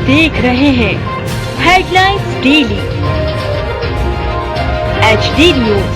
देख रहे हैं headlines daily HD news.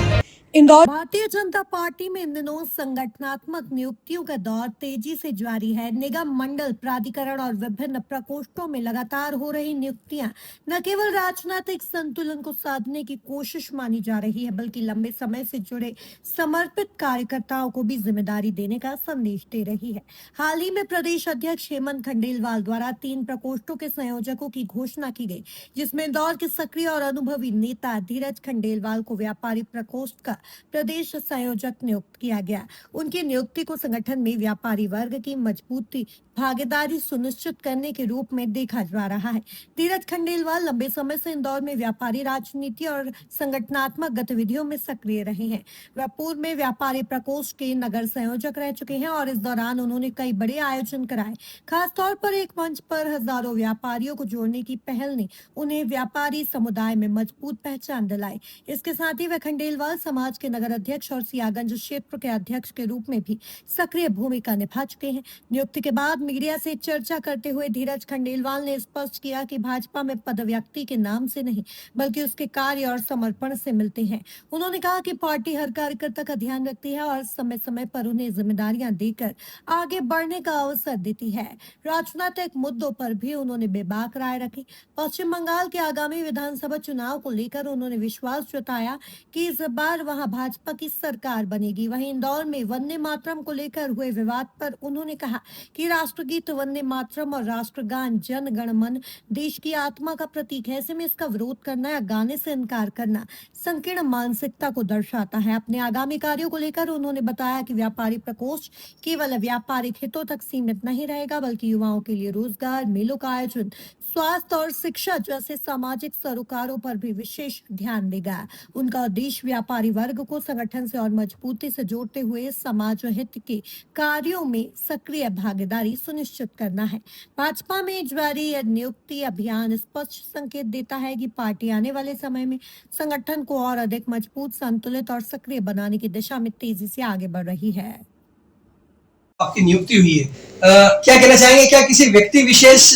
Indore Bharatiya Janata party में इन दिनों संगठनात्मक नियुक्तियों का दौर तेजी से जारी है। निगम, मंडल, प्राधिकरण और विभिन्न प्रकोष्ठों में लगातार हो रही नियुक्तियां न केवल राजनीतिक संतुलन को साधने की कोशिश मानी जा रही है, बल्कि लंबे समय से जुड़े समर्पित कार्यकर्ताओं को भी जिम्मेदारी देने का संदेश दे रही है। हाल ही में प्रदेश अध्यक्ष हेमंत खंडेलवाल द्वारा 3 प्रकोष्ठों के संयोजकों की घोषणा की गई, जिसमें इंदौर के सक्रिय और अनुभवी नेता धीरज खंडेलवाल को व्यापारी प्रकोष्ठ का प्रदेश संयोजक नियुक्त किया गया। उनकी नियुक्ति को संगठन में व्यापारी वर्ग की मजबूती भागीदारी सुनिश्चित करने के रूप में देखा जा रहा है। धीरज खंडेलवाल लंबे समय से इंदौर में व्यापारी राजनीति और संगठनात्मक गतिविधियों में सक्रिय रहे हैं। वह पूर्व में व्यापारी प्रकोष्ठ के नगर संयोजक रह चुके हैं और इस दौरान उन्होंने कई बड़े आयोजन कराए। खासतौर पर एक मंच पर हजारों व्यापारियों को जोड़ने की पहल ने उन्हें व्यापारी समुदाय में मजबूत पहचान दिलाई। इसके साथ ही वह खंडेलवाल समाज के नगर अध्यक्ष और सियागंज क्षेत्र के अध्यक्ष के रूप में भी सक्रिय भूमिका निभा चुके हैं। नियुक्ति के बाद मीडिया से चर्चा करते हुए धीरज खंडेलवाल ने स्पष्ट किया कि भाजपा में पद व्यक्ति के नाम से नहीं, बल्कि उसके कार्य और समर्पण से मिलते हैं। उन्होंने कहा कि पार्टी हर कार्यकर्ता का ध्यान रखती है और समय समय पर उन्हें जिम्मेदारियां देकर आगे बढ़ने का अवसर देती है। राजनीतिक मुद्दों पर भी उन्होंने बेबाक राय रखी। पश्चिम बंगाल के आगामी विधानसभा चुनाव को लेकर उन्होंने विश्वास जताया कि इस बार वहां भाजपा की सरकार बनेगी। वहीं इंदौर में वंदे मातरम को लेकर हुए विवाद पर उन्होंने कहा कि राष्ट्रगीत वंदे मातरम और राष्ट्रगान जन गण मन देश की आत्मा का प्रतीक है। ऐसे में इसका विरोध करना या गाने से इनकार करना संकीर्ण मानसिकता को दर्शाता है। अपने आगामी कार्यों को लेकर उन्होंने बताया कि व्यापारी प्रकोष्ठ केवल व्यापारिक हितों तक सीमित नहीं रहेगा, बल्कि युवाओं के लिए रोजगार, मेलों का आयोजन, स्वास्थ्य और शिक्षा जैसे सामाजिक सरोकारों पर भी विशेष ध्यान देगा। उनका उद्देश्य व्यापारी वर्ग को संगठन से और मजबूती से जोड़ते हुए समाज हित के कार्यों में सक्रिय भागीदारी सुनिश्चित करना है। भाजपा में जारी यह नियुक्ति अभियान स्पष्ट संकेत देता है कि पार्टी आने वाले समय में संगठन को और अधिक मजबूत, संतुलित और सक्रिय बनाने की दिशा में तेजी से आगे बढ़ रही है। आपकी नियुक्ति हुई है, क्या कहना चाहेंगे? क्या किसी व्यक्ति विशेष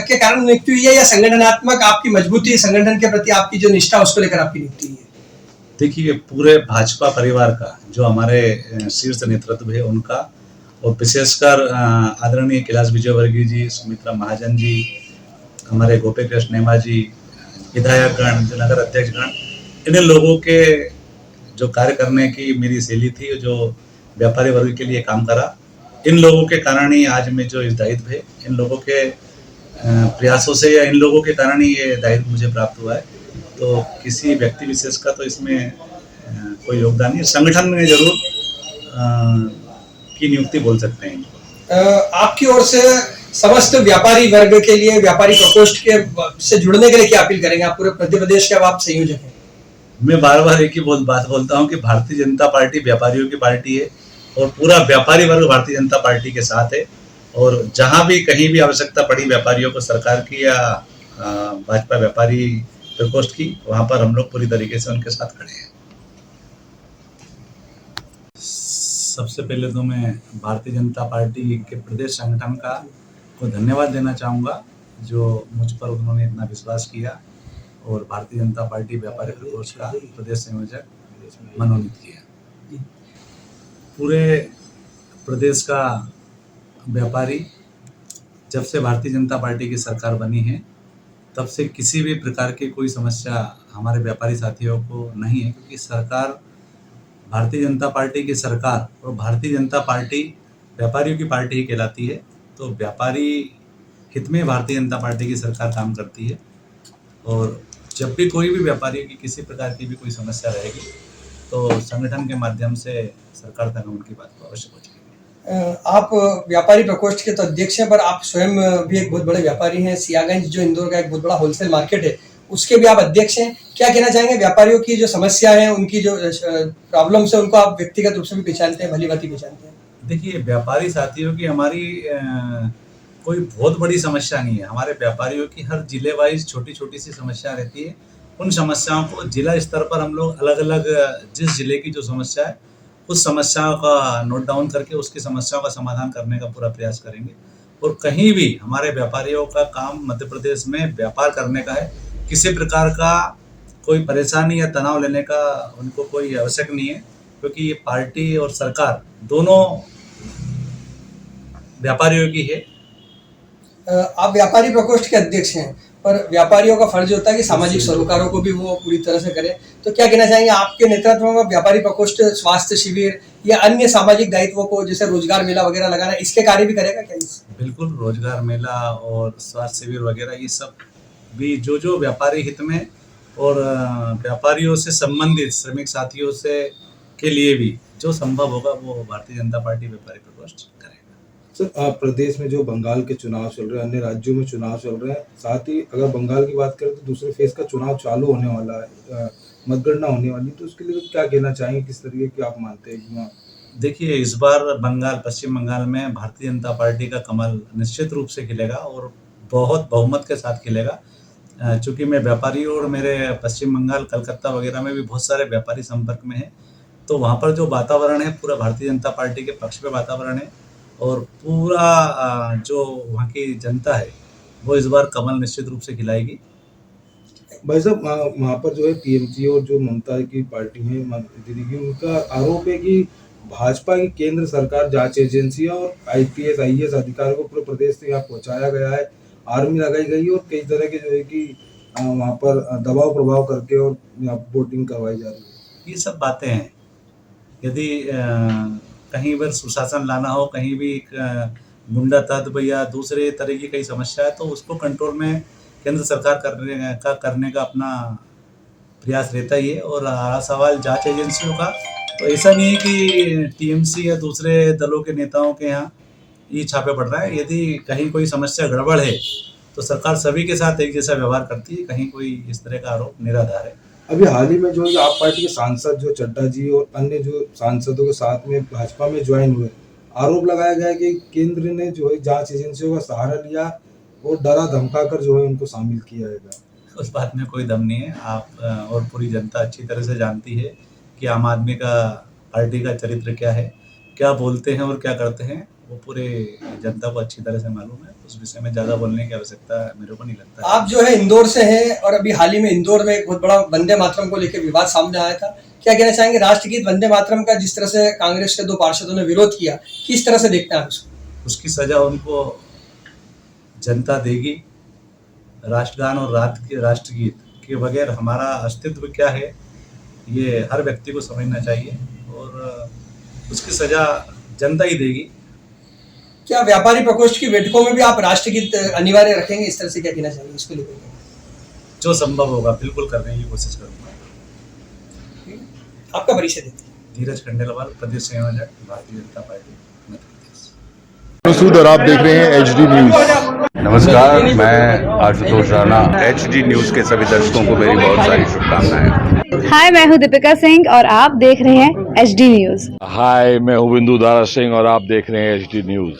के कारण नियुक्ति हुई है या संगठनात्मक आपकी मजबूती, संगठन के प्रति आपकी जो निष्ठा उसको लेकर आपकी नियुक्ति हुई है? देखिए, पूरे भाजपा परिवार का जो हमारे शीर्ष नेतृत्व है उनका, और विशेषकर आदरणीय कैलाश विजयवर्गीय जी, सुमित्रा महाजन जी, हमारे गोपी कृष्ण नेमा जी, विधायकगण, जो नगर अध्यक्षगण, इन लोगों के जो कार्य करने की मेरी शैली थी, जो व्यापारी वर्ग के लिए काम करा, इन लोगों के कारण ही आज मैं जो इस दायित्व है, इन लोगों के प्रयासों से या इन लोगों के कारण ही ये दायित्व मुझे प्राप्त हुआ है। तो किसी व्यक्ति विशेष का तो इसमें कोई योगदान नहीं, संगठन में जरूर की नियुक्ति बोल सकते हैं। आपकी ओर से समस्त व्यापारी वर्ग के लिए, व्यापारी प्रकोष्ठ के से जुड़ने के लिए क्या अपील करेंगे? आप पूरे मध्य प्रदेश के आप संयोजक हैं। मैं बार बार एक ही बात बोलता हूँ कि भारतीय जनता पार्टी व्यापारियों की पार्टी है और पूरा व्यापारी वर्ग भारतीय जनता पार्टी के साथ है। और जहां भी कहीं भी आवश्यकता पड़ी व्यापारियों को, सरकार की या भाजपा व्यापारी प्रकोष्ठ की, वहां पर हम लोग पूरी तरीके से उनके साथ खड़े हैं। सबसे पहले तो मैं भारतीय जनता पार्टी के प्रदेश संगठन का को धन्यवाद देना चाहूँगा, जो मुझ पर उन्होंने इतना विश्वास किया और भारतीय जनता पार्टी व्यापारी प्रकोष्ठ का प्रदेश संयोजक मनोनीत किया। पूरे प्रदेश का व्यापारी, जब से भारतीय जनता पार्टी की सरकार बनी है तब से किसी भी प्रकार की कोई समस्या हमारे व्यापारी साथियों को नहीं है, क्योंकि सरकार भारतीय जनता पार्टी की सरकार और भारतीय जनता पार्टी व्यापारियों की पार्टी ही कहलाती है। तो व्यापारी हित में भारतीय जनता पार्टी की सरकार काम करती है और जब भी कोई भी व्यापारी की किसी प्रकार की भी कोई समस्या रहेगी तो संगठन के माध्यम से सरकार तक उनकी बात को अवश्य पहुंचेगी। आप व्यापारी प्रकोष्ठ के तो अध्यक्ष हैं, पर आप स्वयं भी एक बहुत बड़े व्यापारी हैं। सियागंज जो इंदौर का एक बहुत बड़ा होलसेल मार्केट है, उसके भी आप अध्यक्ष हैं। क्या कहना चाहेंगे? व्यापारियों की जो समस्या है, उनकी जो प्रॉब्लम्स है, उनको आप व्यक्तिगत रूप से भी पहचानते हैं, भली भांति पहचानते हैं? देखिए, व्यापारी साथियों की हमारी कोई बहुत बड़ी समस्या नहीं है। हमारे व्यापारियों की हर जिले वाइज छोटी छोटी सी समस्या रहती है। उन समस्याओं को जिला स्तर पर हम लोग अलग अलग, जिस जिले की जो समस्या है उस समस्याओं का नोट डाउन करके उसकी समस्याओं का समाधान करने का पूरा प्रयास करेंगे। और कहीं भी हमारे व्यापारियों का काम मध्य प्रदेश में व्यापार करने का है। किसी प्रकार का कोई परेशानी या तनाव लेने का उनको कोई आवश्यक नहीं है, क्योंकि ये पार्टी और सरकार दोनों व्यापारियों की है। आप व्यापारी प्रकोष्ठ के अध्यक्ष हैं, पर व्यापारियों का फर्ज होता है कि सामाजिक सरोकारों को भी वो पूरी तरह से करें। तो क्या कहना चाहेंगे, आपके नेतृत्व में व्यापारी प्रकोष्ठ स्वास्थ्य शिविर या अन्य सामाजिक दायित्वों को जैसे रोजगार मेला वगैरह लगाना, इसके कार्य भी करेगा क्या? बिल्कुल, रोजगार मेला और स्वास्थ्य शिविर वगैरह ये सब भी जो व्यापारी हित में और व्यापारियों से संबंधित श्रमिक साथियों से के लिए भी जो संभव होगा वो भारतीय जनता पार्टी व्यापारी प्रकोष्ठ करेगा। सर, प्रदेश में जो बंगाल के चुनाव चल रहे हैं, अन्य राज्यों में चुनाव चल रहे हैं, साथ ही अगर बंगाल की बात करें तो दूसरे फेज का चुनाव चालू होने वाला है, मतगणना होने वाली, तो उसके लिए क्या कहना चाहेंगे, किस तरीके की आप मानते हैं? देखिए, इस बार पश्चिम बंगाल में भारतीय जनता पार्टी का कमल निश्चित रूप से खिलेगा और बहुत बहुमत के साथ खिलेगा। चूंकि मैं व्यापारी और मेरे पश्चिम बंगाल, कलकत्ता वगैरह में भी बहुत सारे व्यापारी संपर्क में हैं, तो वहाँ पर जो वातावरण है पूरा भारतीय जनता पार्टी के पक्ष में वातावरण है और पूरा जो वहाँ की जनता है वो इस बार कमल निश्चित रूप से खिलाएगी। भाई साहब, वहाँ पर जो है टीएमसी और जो ममता की पार्टी है दीदी की, उनका आरोप है कि भाजपा की केंद्र सरकार जांच एजेंसी और IPS IAS अधिकारियों को पूरे प्रदेश से यहाँ पहुँचाया गया है, आर्मी लगाई गई है और कई तरह के जो है कि वहाँ पर दबाव प्रभाव करके और वोटिंग करवाई जा रही है। ये सब बातें हैं। यदि कहीं पर सुशासन लाना हो, कहीं भी गुंडा तत्व या दूसरे तरह की कई समस्या है, तो उसको कंट्रोल में केंद्र सरकार करने का अपना प्रयास रहता ही है। और रहा सवाल जांच एजेंसियों का, तो ऐसा नहीं है कि टीएमसी या दूसरे दलों के नेताओं के यहाँ ये छापे पड़ रहा है। यदि कहीं कोई समस्या गड़बड़ है तो सरकार सभी के साथ एक जैसा व्यवहार करती है, कहीं कोई इस तरह का आरोप निराधार है। अभी हाल ही में जो है आप पार्टी के सांसद जो चड्डा जी और अन्य जो सांसदों के साथ में भाजपा में ज्वाइन हुए, आरोप लगाया गया कि केंद्र ने जो है जांच एजेंसियों का सहारा लिया और डरा धमका कर जो है उनको शामिल किया है। उस बात में कोई दम नहीं है। आप और पूरी जनता अच्छी तरह से जानती है कि आम आदमी का, पार्टी का चरित्र क्या है, क्या बोलते हैं और क्या करते हैं, वो पूरे जनता को अच्छी तरह से मालूम है। उस विषय में ज़्यादा बोलने की आवश्यकता मेरे को नहीं लगता है। आप जो है इंदौर से हैं और अभी हाल ही में इंदौर में एक बहुत बड़ा वंदे मातरम को लेकर विवाद सामने आया था। क्या कहना चाहेंगे, राष्ट्रगीत वंदे मातरम का जिस तरह से कांग्रेस के 2 पार्षदों ने विरोध किया, किस तरह से देखते हैं आप उसको? उसकी सजा उनको जनता देगी। राष्ट्रगान और राष्ट्रगीत के बगैर हमारा अस्तित्व क्या है, ये हर व्यक्ति को समझना चाहिए और उसकी सजा जनता ही देगी। क्या व्यापारी प्रकोष्ठ की बैठकों में भी आप राष्ट्रगीत अनिवार्य रखेंगे, इस तरह से क्या कहना चाहेंगे इसको लेकर? जो संभव होगा बिल्कुल करने की कोशिश करूंगा। आपका परिचय देते। धीरज खंडेलवाल, प्रदेश संयोजक, भारतीय जनता पार्टी मध्य प्रदेश। मसूद और आप देख रहे हैं HD न्यूज। नमस्कार, मैं आशुतोष राणा। HD न्यूज के सभी दर्शकों को मेरी बहुत सारी शुभकामनाएं। हाय, मैं हूं दीपिका सिंह और आप देख रहे हैं HD न्यूज। हाय, मैं हूं बिंदु दारा सिंह और आप देख रहे हैं HD न्यूज।